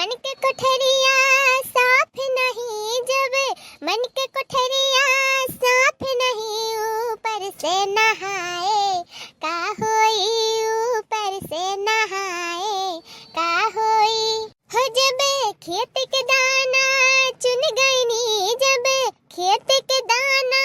मन के कोठरिया साफ नहीं जब मन के कोठरिया साफ नहीं ऊपर से नहाए का होई ऊपर से नहाए का होई हो जब खेत के दाना चुन गईनी जब खेत के दाना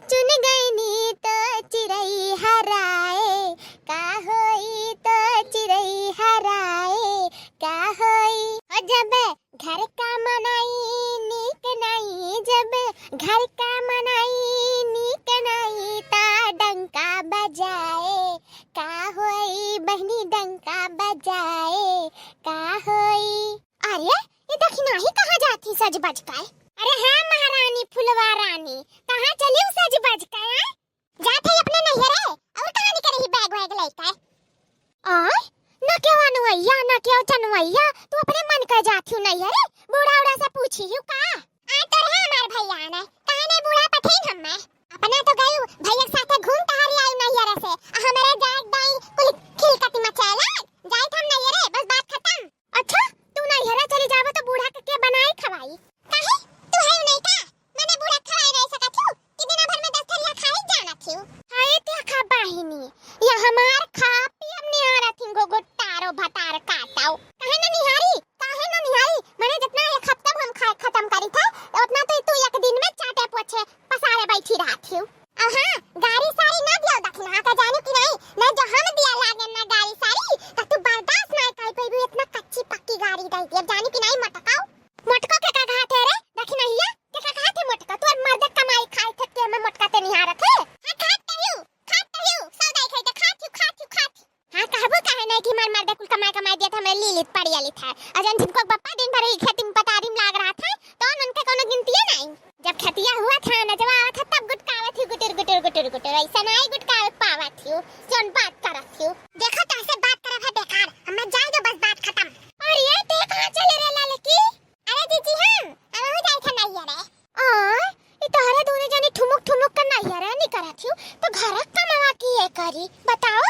चुन गईनी तो चिड़ई हराए का होई तो चिड़ई हराए का होई हो जब घर का मनाई नीक नहीं जब घर का मनाई नीक नहीं ता डंका बजाए का होई बहनी डंका बजाए का होई। अरे ये दक्षिणा ही कहाँ जाती सज बज का? अरे हाँ महारानी फुलवा रानी कहाँ चली सज बज का? जाते ही अपने नहीं रे और कहाँ निकल रही बैग वैग लेकर? आय ना क्यों अनुवैया ना क्यों चनवैया तू अपने मन का जाती हूँ नहीं रे बूढ़ा उड़ा से पूछी हूँ का? आ तो रहे हमार भैया ने कहाँ नहीं बूढ़ा पठेन हम मैं अपना तो गई भैया के साथ घूम टहरी आई नहीं रे से हमारे जाए दाई कुल खिलकती मचैला जाए हम नहीं रे बस बात खत्म। अच्छा तू नहीं रे चली जावे तो बूढ़ा के बनाई खवाई काहे तू है नहीं का मैंने बूढ़ा खवाई नहीं सका थी कि दिन भर में 10 थरिया खाई जाना थी हाय ते खा बाहिनी या हमार खा पी हमने आ रही गो गुट्टारो भतार काटाओ काहे न निहारी मैंने जितना एक हफ्ता हम खा खत्म करी था उतना तो तू एक दिन में चाटे पोछे पसारे बैठी रहा थी। अब हां गाड़ी सारी ना दियो दखना का जानू कि नहीं मैं जो हम दिया लागे ना गाड़ी सारी त तू बर्दाश्त नहीं कर पाई इतना कच्ची पक्की गाड़ी दई दिया जानू कि नहीं मटकाओ मटको के का घाटे रे दखना हिया के का घाटे मटका तू मर्द कमाई खाई थे के मैं मटका ते निहार थे हां खात हूं सौदा खाई ते खात हां कहबो काहे नहीं कि मार मर्द कुल कमाई दिया था मैं लीलित पड़ियाली था अजन जिनको बप्पा दिन भर ही खेती में पतारी में लाग रहा था तो उनके कोनो गिनती नहीं जब खेतिया हुआ था ना जब आवा था तब गुटकावत थी गुटर ऐसा नहीं गुटकावत पावत थी जोन बात करत थी देखो तो ऐसे बात करत है बेकार हम जाए दो बस बात खत्म। और ये ते कहां चले रे लड़की? अरे जीजी हम हो जाए था नहीं रे आ ये तोहरे दोनों जने ठुमुक कर नहीं रे नहीं करत थी तो घर कमावा की ये करी बताओ?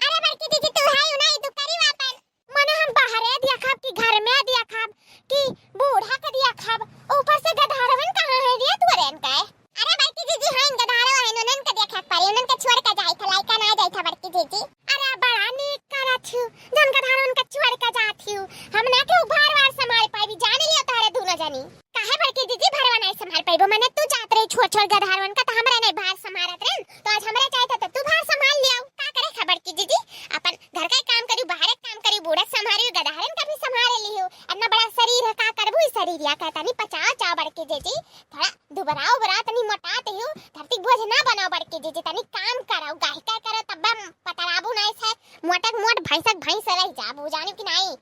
अरे बड़की दीदी तू है नहीं तू करी वापन मने हम बाहर दिया खाब कि घर में दिया खाब कि बूढ़ा का दिया खाब ऊपर से गधारवन कहां है रे तू रेन का? अरे बड़की दीदी हां गधारो है ननन का देखा पारी ननन का छोड़ का जाई था लाइका ना जाई था बड़की दीदी। अरे बड़ा नीक करत हूं जन गधारवन का छोड़ का जाती हूं हमने के उभार वार संभाल पाई जान लियो तारे दोनों जनी काहे बड़की दीदी भरवा नहीं संभाल पाईबो मैंने तू जात रे छोड़ गधारवन का त हमरा नहीं भार संभालत रे तो आज हमरे चाहता तो तू भार संभाल लियो का करे खबर की दीदी अपन घर का काम करी बाहर काम करी बूढ़ा संभाली गधारन का भी संभाल लियो अन्ना बड़ा शरीर है का करबू शरीर या कहता नहीं पचाओ चाव बड़की दीदी थोड़ा दुबराओ बरा तनी मोटाते हो धरती बोझ ना बनाओ बड़की दीदी तनी काम करो गाय का करो तब पतराबू नहीं है मोटक मोट भैंसक भैंस रह जाबू जानो कि नहीं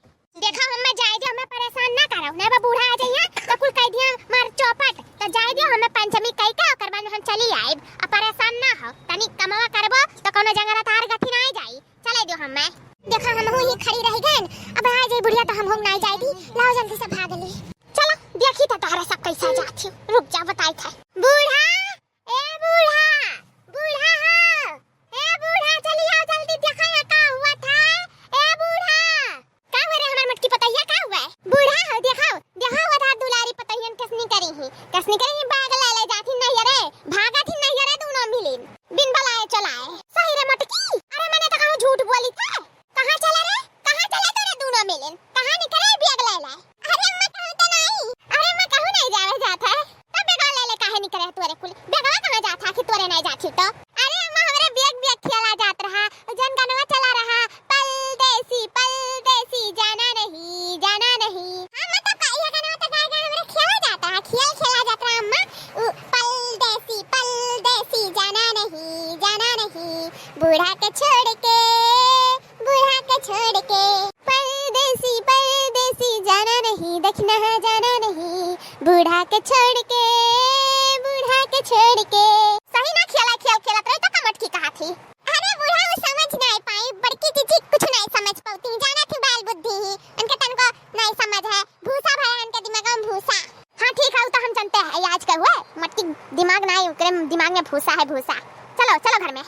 देखो हमें जाए जो हमें परेशान ना करो ना बूढ़ा आ जाइए तो कुल कह दिया मार चौपट तो जाए जो हमें पंचमी कह के ओकर बाद हम चली आए अब परेशान ना हो तनी कमावा करबो तो कोनो जंगल तार गथी ना जाई चले जो हमें देखो हम ही खड़ी रह गए अब आ जाई बुढ़िया तो हम हो ना जाएगी लाओ जल्दी से भाग ली चलो देखी तो तारा सब कैसा जाती रुक जा बताई था बूढ़ा ए बूढ़ा बूढ़ा हो ए बूढ़ा चली आओ जल्दी देखा या का हुआ था ए बूढ़ा का हुआ रे हमार मटकी पतैया का हुआ बूढ़ा हो दिखाओ उधर दुलारी पतैयन कसनी करी बाग ले जाती नहीं रे भागा थी नहीं रे दोनों मिलिन बिन बलाए चलाए सही रे मटकी। अरे मैंने तो कहूं झूठ बोली था कहां चला तोरे दोनों मिलिन कहां निकले बैग ले अरे मैं कहूं तो नहीं जावे जाता है तब बैग ले काहे निकले तोरे कुल बैगवा कहां जाता कि तोरे नहीं जाती तो अरे अम्मा हमरे बैग खेला जात रहा जन गनवा चला रहा परदेसी जाना नहीं हां मतलब का ये गनवा तो गाय हमरे खेला जाता है खेला जाता है अम्मा परदेसी जाना नहीं बूढ़ा के छोड़ के परदेसी जाना नहीं देखना है जाना नहीं बूढ़ा के छोड़ के सही ना खेला तो कमट की कहा थी। अरे बूढ़ा वो समझ नहीं पाई बड़की दीदी कुछ नहीं समझ पाती जाना थी बाल बुद्धि उनके तन को नहीं समझ है भूसा भरा उनके दिमाग में भूसा। हाँ ठीक है तो हम जानते हैं आज का हुआ मटकी दिमाग नहीं उनके दिमाग में भूसा है चलो घर में।